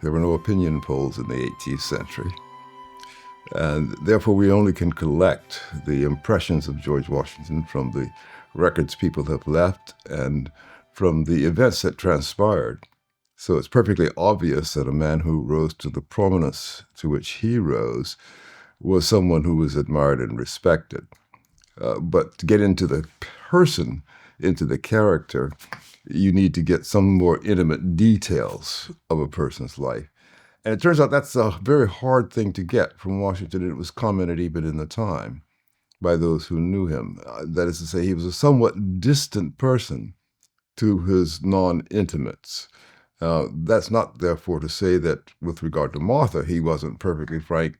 There were no opinion polls in the 18th century. And therefore, we only can collect the impressions of George Washington from the records people have left and from the events that transpired. So it's perfectly obvious that a man who rose to the prominence to which he rose was someone who was admired and respected. But to get into the person, into the character, you need to get some more intimate details of a person's life. And it turns out that's a very hard thing to get from Washington, and it was commented even in the time by those who knew him. That is to say, he was a somewhat distant person to his non-intimates. That's not, therefore, to say that with regard to Martha, he wasn't perfectly frank,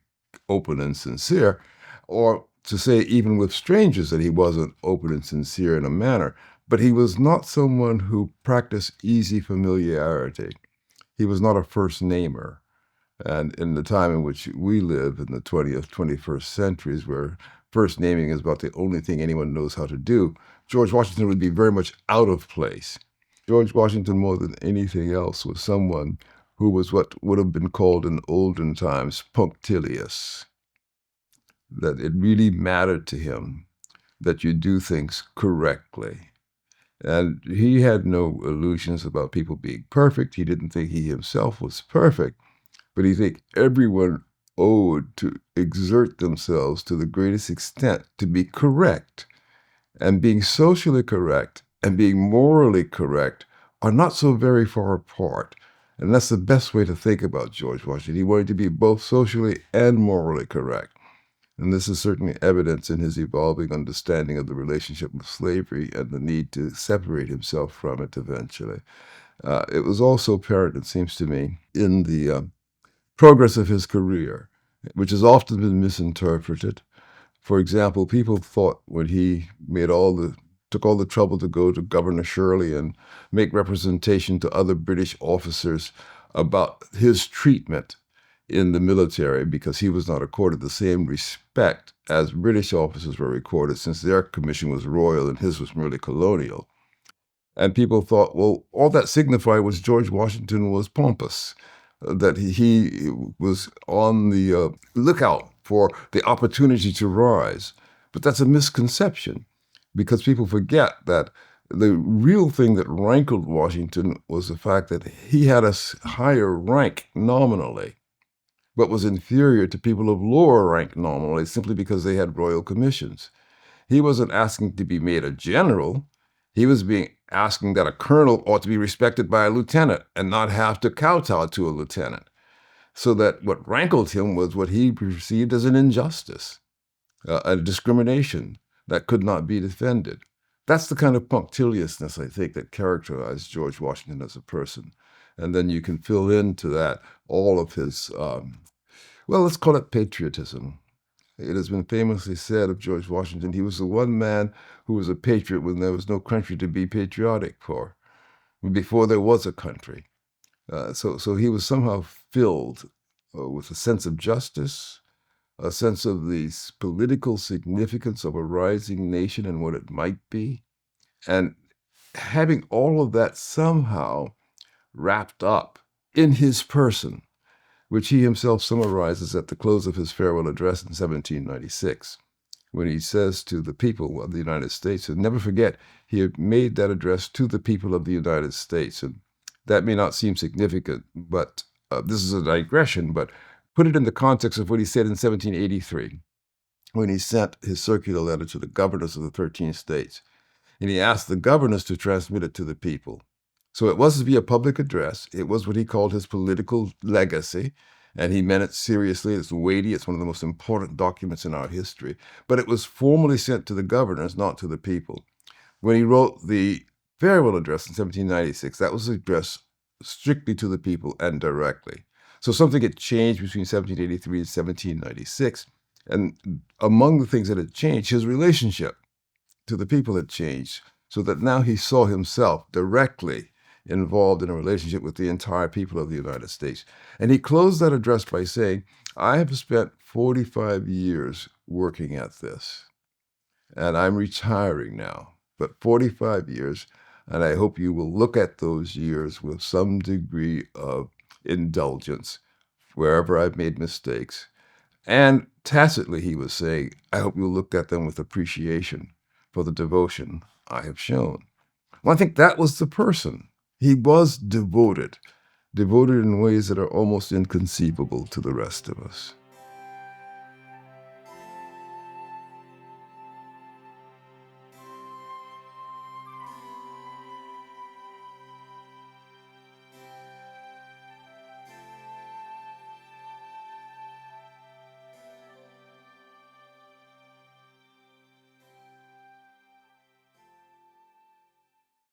open, and sincere, or to say even with strangers that he wasn't open and sincere in a manner. But he was not someone who practiced easy familiarity. He was not a first namer. And in the time in which we live, in the 20th, 21st centuries, where first naming is about the only thing anyone knows how to do, George Washington would be very much out of place. George Washington, more than anything else, was someone who was what would have been called in olden times punctilious, that it really mattered to him that you do things correctly. And he had no illusions about people being perfect. He didn't think he himself was perfect. But he think everyone owed to exert themselves to the greatest extent to be correct. And being socially correct and being morally correct are not so very far apart. And that's the best way to think about George Washington. He wanted to be both socially and morally correct. And this is certainly evidence in his evolving understanding of the relationship with slavery and the need to separate himself from it eventually. It was also apparent, it seems to me, in the progress of his career, which has often been misinterpreted. For example, people thought when he took all the trouble to go to Governor Shirley and make representation to other British officers about his treatment in the military, because he was not accorded the same respect as British officers were accorded, since their commission was royal and his was merely colonial. And people thought, well, all that signified was George Washington was pompous, that he was on the lookout for the opportunity to rise. But that's a misconception, because people forget that the real thing that rankled Washington was the fact that he had a higher rank nominally, but was inferior to people of lower rank nominally simply because they had royal commissions. He wasn't asking to be made a general. He was asking that a colonel ought to be respected by a lieutenant and not have to kowtow to a lieutenant. So that what rankled him was what he perceived as an injustice, a discrimination that could not be defended. That's the kind of punctiliousness, I think, that characterized George Washington as a person. And then you can fill into that all of his, let's call it patriotism. It has been famously said of George Washington, he was the one man who was a patriot when there was no country to be patriotic for, before there was a country. So he was somehow filled with a sense of justice, a sense of the political significance of a rising nation and what it might be. And having all of that somehow wrapped up in his person, which he himself summarizes at the close of his farewell address in 1796, when he says to the people of the United States, and never forget, he had made that address to the people of the United States. And that may not seem significant, but this is a digression, but put it in the context of what he said in 1783, when he sent his circular letter to the governors of the 13 states. And he asked the governors to transmit it to the people. So it wasn't to be a public address. It was what he called his political legacy. And he meant it seriously. It's weighty. It's one of the most important documents in our history. But it was formally sent to the governors, not to the people. When he wrote the farewell address in 1796, that was addressed strictly to the people and directly. So something had changed between 1783 and 1796. And among the things that had changed, his relationship to the people had changed, so that now he saw himself directly involved in a relationship with the entire people of the United States. And he closed that address by saying, I have spent 45 years working at this, and I'm retiring now, but 45 years, and I hope you will look at those years with some degree of indulgence wherever I've made mistakes. And tacitly, he was saying, I hope you'll look at them with appreciation for the devotion I have shown. Well, I think that was the person. He was devoted in ways that are almost inconceivable to the rest of us.